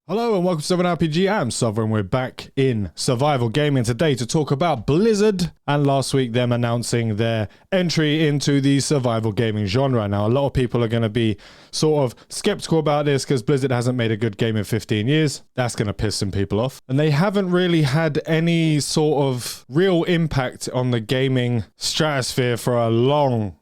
Hello and welcome to sovereignrpg. I'm Sovereign. We're back in survival gaming today to talk about Blizzard and last week them announcing their entry into the survival gaming genre. Now a lot of people are going to be sort of skeptical about this because Blizzard hasn't made a good game in 15 years. That's going to piss some people off. And they haven't really had any sort of real impact on the gaming stratosphere for a long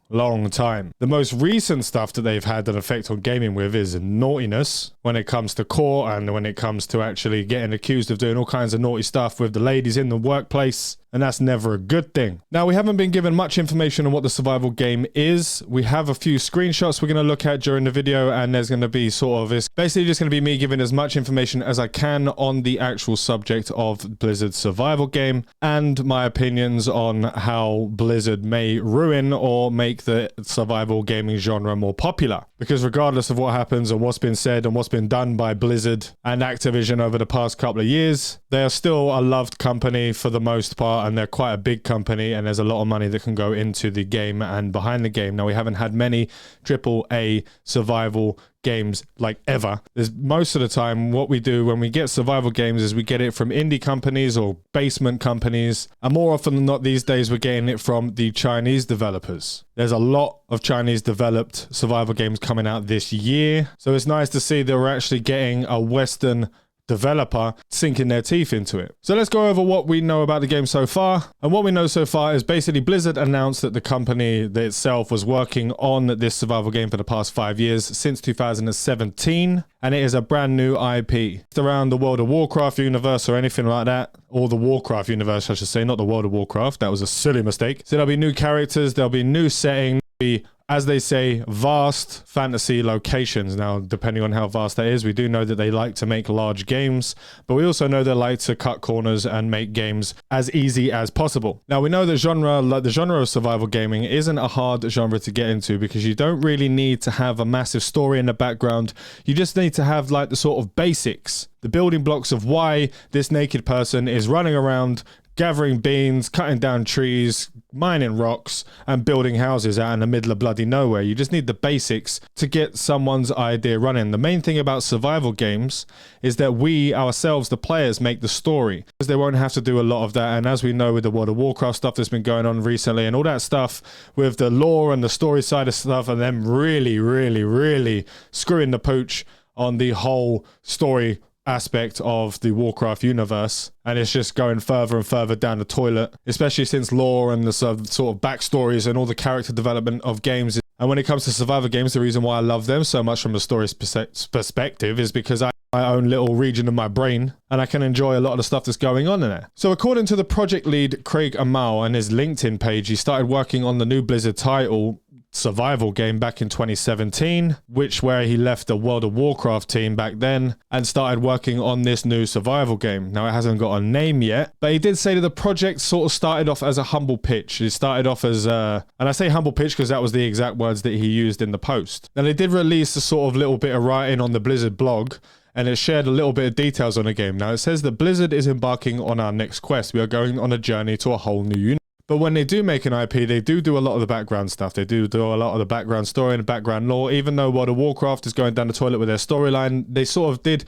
time. The most recent stuff that they've had an effect on gaming with is naughtiness when it comes to court and when it comes to actually getting accused of doing all kinds of naughty stuff with the ladies in the workplace. And that's never a good thing. Now, we haven't been given much information on what the survival game is. We have a few screenshots we're going to look at during the video, and there's going to be sort of, it's basically just going to be me giving as much information as I can on the actual subject of Blizzard's survival game and my opinions on how Blizzard may ruin or make the survival gaming genre more popular. Because regardless of what happens and what's been said and what's been done by Blizzard and Activision over the past couple of years, they are still a loved company for the most part, and they're quite a big company, and there's a lot of money that can go into the game and behind the game. Now, we haven't had many AAA survival games like ever. There's most of the time what we do when we get survival games is we get it from indie companies or basement companies, and more often than not these days we're getting it from the Chinese developers. There's a lot of Chinese developed survival games coming out this year, so it's nice to see that we're actually getting a Western developer sinking their teeth into it. So let's go over what we know about the game so far. And what we know so far is basically Blizzard announced that the company that itself was working on this survival game for the past 5 years, since 2017, and it is a brand new IP. It's around the World of Warcraft universe or anything like that, or the Warcraft universe I should say, not the World of Warcraft. That was a silly mistake. So there'll be new characters, there'll be new setting, there'll be, as they say, vast fantasy locations. Now, depending on how vast that is, we do know that they like to make large games, but we also know they like to cut corners and make games as easy as possible. Now, we know that the genre of survival gaming isn't a hard genre to get into because you don't really need to have a massive story in the background. You just need to have like the sort of basics, the building blocks of why this naked person is running around gathering beans, cutting down trees, mining rocks, and building houses out in the middle of bloody nowhere. You just need the basics to get someone's idea running. The main thing about survival games is that we ourselves, the players, make the story, because they won't have to do a lot of that. And as we know with the World of Warcraft stuff that's been going on recently and all that stuff with the lore and the story side of stuff, and them really screwing the pooch on the whole story aspect of the Warcraft universe, and it's just going further and further down the toilet, especially since lore and the sort of backstories and all the character development of games. And when it comes to survivor games, the reason why I love them so much from the story's perspective is because I have my own little region of my brain and I can enjoy a lot of the stuff that's going on in there. So according to the project lead Craig Amal and his LinkedIn page, he started working on the new Blizzard title survival game back in 2017, where he left the World of Warcraft team back then and started working on this new survival game. Now, it hasn't got a name yet, but he did say that the project sort of started off as a humble pitch. It started off as and I say humble pitch because that was the exact words that he used in the post. Now, they did release a sort of little bit of writing on the Blizzard blog, and it shared a little bit of details on the game. Now, it says that Blizzard is embarking on our next quest. We are going on a journey to a whole new universe. But when they do make an IP, they do a lot of the background stuff. They do a lot of the background story and the background lore. Even though World of Warcraft is going down the toilet with their storyline, they sort of did,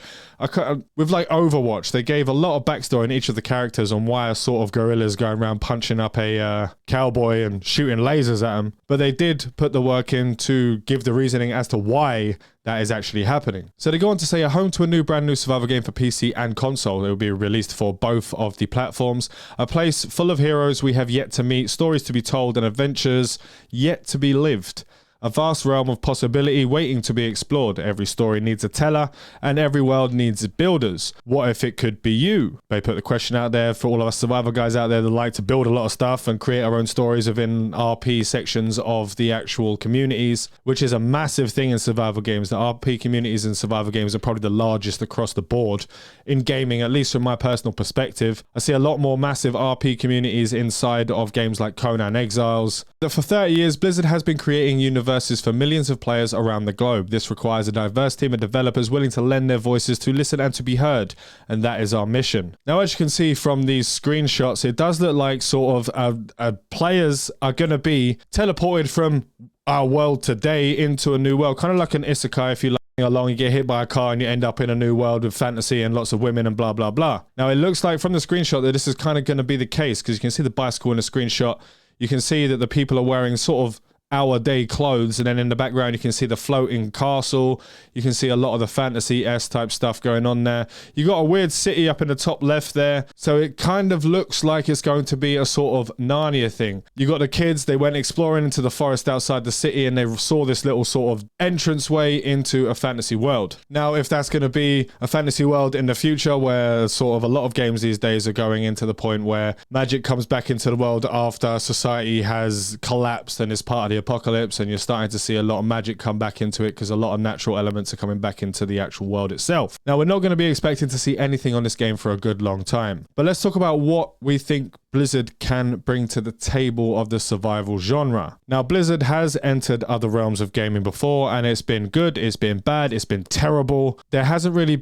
with like Overwatch, they gave a lot of backstory in each of the characters on why a sort of gorilla's going around punching up a cowboy and shooting lasers at him. But they did put the work in to give the reasoning as to why that is actually happening. So they go on to say, a home to a brand new survival game for PC and console. It will be released for both of the platforms. A place full of heroes we have yet to meet, stories to be told, and adventures yet to be lived. A vast realm of possibility waiting to be explored. Every story needs a teller, and every world needs builders. What if it could be you? They put the question out there for all of us survival guys out there that like to build a lot of stuff and create our own stories within RP sections of the actual communities, which is a massive thing in survival games. The RP communities in survival games are probably the largest across the board in gaming, at least from my personal perspective. I see a lot more massive RP communities inside of games like Conan Exiles. For 30 years, Blizzard has been creating universes for millions of players around the globe. This requires a diverse team of developers willing to lend their voices to listen and to be heard, and that is our mission. Now, as you can see from these screenshots, it does look like sort of players are going to be teleported from our world today into a new world, kind of like an isekai, if you like. along, you get hit by a car and you end up in a new world with fantasy and lots of women and blah, blah, blah. Now, it looks like from the screenshot that this is kind of going to be the case, because you can see the bicycle in the screenshot. You can see that the people are wearing sort of our day clothes, and then in the background you can see the floating castle. You can see a lot of the fantasy-esque type stuff going on there. You got a weird city up in the top left there, so it kind of looks like it's going to be a sort of Narnia thing. You got the kids, they went exploring into the forest outside the city, and they saw this little sort of entranceway into a fantasy world. Now, if that's going to be a fantasy world in the future, where sort of a lot of games these days are going into the point where magic comes back into the world after society has collapsed and is part of the apocalypse, and you're starting to see a lot of magic come back into it because a lot of natural elements are coming back into the actual world itself. Now, we're not going to be expecting to see anything on this game for a good long time, but let's talk about what we think Blizzard can bring to the table of the survival genre. Now, Blizzard has entered other realms of gaming before, and it's been good, it's been bad, it's been terrible. There hasn't really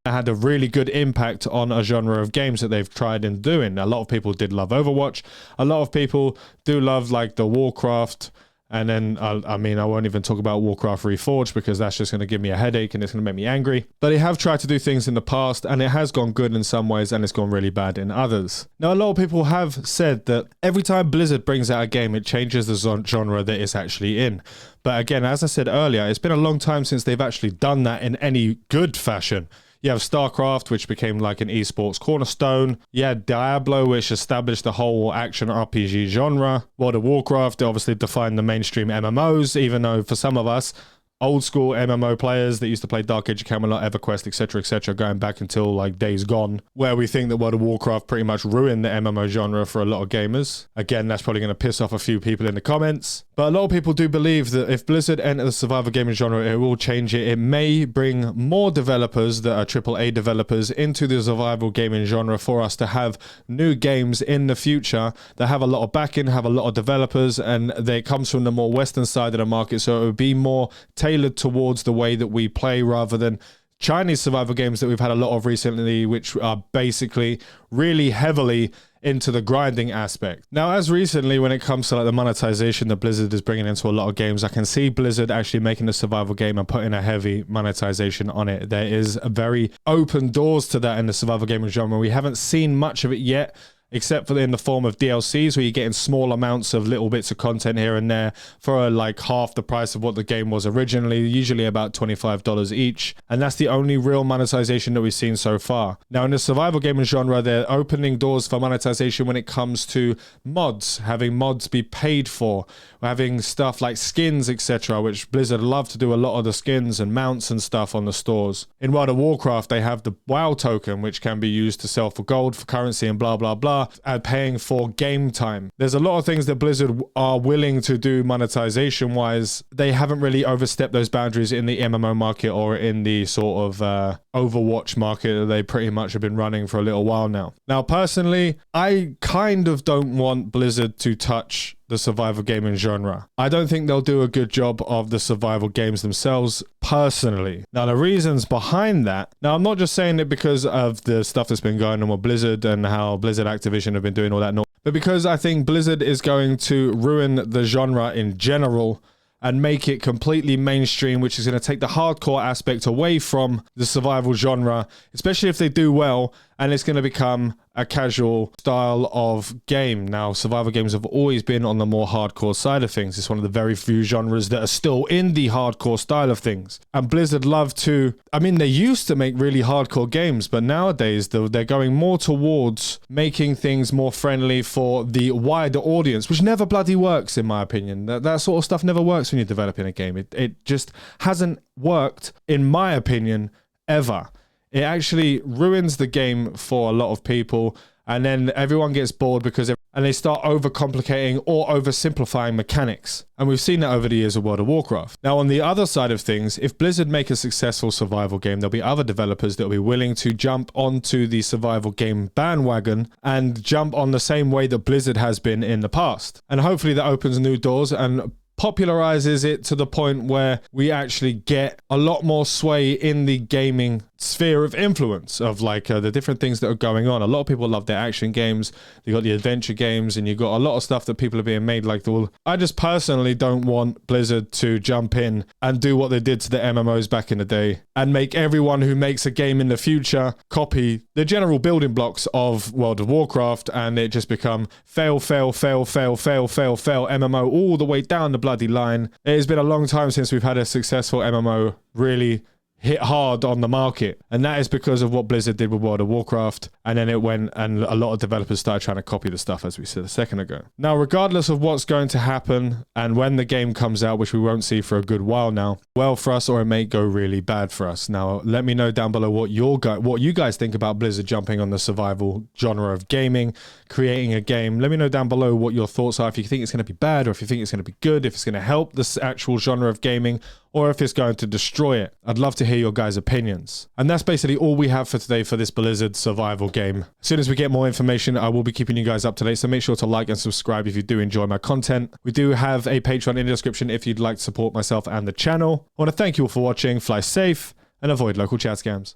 had a really good impact on a genre of games that they've tried in doing. A lot of people did love Overwatch. A lot of people do love like the Warcraft. And then, I mean, I won't even talk about Warcraft Reforged because that's just going to give me a headache and it's going to make me angry. But they have tried to do things in the past, and it has gone good in some ways and it's gone really bad in others. Now, a lot of people have said that every time Blizzard brings out a game, it changes the genre that it's actually in. But again, as I said earlier, it's been a long time since they've actually done that in any good fashion. You have StarCraft, which became like an esports cornerstone. You had Diablo, which established the whole action RPG genre. World of Warcraft obviously defined the mainstream MMOs, even though for some of us, old school MMO players that used to play Dark Age of Camelot, EverQuest, etc., going back until like days gone, where we think that World of Warcraft pretty much ruined the MMO genre for a lot of gamers. Again, that's probably going to piss off a few people in the comments. But a lot of people do believe that if Blizzard enter the survival gaming genre, it will change it. It may bring more developers that are AAA developers into the survival gaming genre for us to have new games in the future that have a lot of backing, have a lot of developers, and they comes from the more Western side of the market. So it would be more tailored towards the way that we play rather than Chinese survival games that we've had a lot of recently, which are basically really heavily into the grinding aspect. Now, as recently, when it comes to like the monetization that Blizzard is bringing into a lot of games, I can see Blizzard actually making a survival game and putting a heavy monetization on it. There is a very open doors to that in the survival gaming genre. We haven't seen much of it yet, except for in the form of DLCs, where you're getting small amounts of little bits of content here and there for like half the price of what the game was originally, usually about $25 each. And that's the only real monetization that we've seen so far. Now, in the survival gaming genre, they're opening doors for monetization when it comes to mods, having mods be paid for, having stuff like skins, etc., which Blizzard love to do a lot of the skins and mounts and stuff on the stores. In World of Warcraft, they have the WoW token, which can be used to sell for gold, for currency, and blah, blah, blah, and paying for game time. There's a lot of things that Blizzard are willing to do monetization wise. They haven't really overstepped those boundaries in the MMO market or in the sort of Overwatch market that they pretty much have been running for a little while now. Now, personally, I kind of don't want Blizzard to touch the survival gaming genre. I don't think they'll do a good job of the survival games themselves, personally. Now, the reasons behind that, now I'm not just saying it because of the stuff that's been going on with Blizzard and how Blizzard Activision have been doing all that, but because I think Blizzard is going to ruin the genre in general and make it completely mainstream, which is going to take the hardcore aspect away from the survival genre, especially if they do well, and it's going to become a casual style of game. Now, survival games have always been on the more hardcore side of things. It's one of the very few genres that are still in the hardcore style of things. And Blizzard love to, I mean, they used to make really hardcore games, but nowadays they're going more towards making things more friendly for the wider audience, which never bloody works, in my opinion. That sort of stuff never works when you're developing a game. It just hasn't worked, in my opinion, ever. It actually ruins the game for a lot of people, and then everyone gets bored because they start overcomplicating or oversimplifying mechanics. And we've seen that over the years of World of Warcraft. Now, on the other side of things, if Blizzard make a successful survival game, there'll be other developers that will be willing to jump onto the survival game bandwagon and jump on the same way that Blizzard has been in the past. And hopefully that opens new doors and popularizes it to the point where we actually get a lot more sway in the gaming sphere of influence of like the different things that are going on. A lot of people love their action games. You got the adventure games, and you got a lot of stuff that people are being made like the. I just personally don't want Blizzard to jump in and do what they did to the MMOs back in the day and make everyone who makes a game in the future copy the general building blocks of World of Warcraft, and it just become fail, fail, fail, fail, fail, fail, fail MMO all the way down the bloody line. It has been a long time since we've had a successful MMO really hit hard on the market, and that is because of what Blizzard did with World of Warcraft, and then it went and a lot of developers started trying to copy the stuff, as we said a second ago. Now, regardless of what's going to happen and when the game comes out, which we won't see for a good while now, well for us, or it may go really bad for us. Now, let me know down below what you guys think about Blizzard jumping on the survival genre of gaming, creating a game. Let me know down below what your thoughts are, if you think it's going to be bad, or if you think it's going to be good, if it's going to help this actual genre of gaming, or if it's going to destroy it. I'd love to hear your guys' opinions. And that's basically all we have for today for this Blizzard survival game. As soon as we get more information, I will be keeping you guys up to date, so make sure to like and subscribe if you do enjoy my content. We do have a Patreon in the description if you'd like to support myself and the channel. I want to thank you all for watching, fly safe, and avoid local chat scams.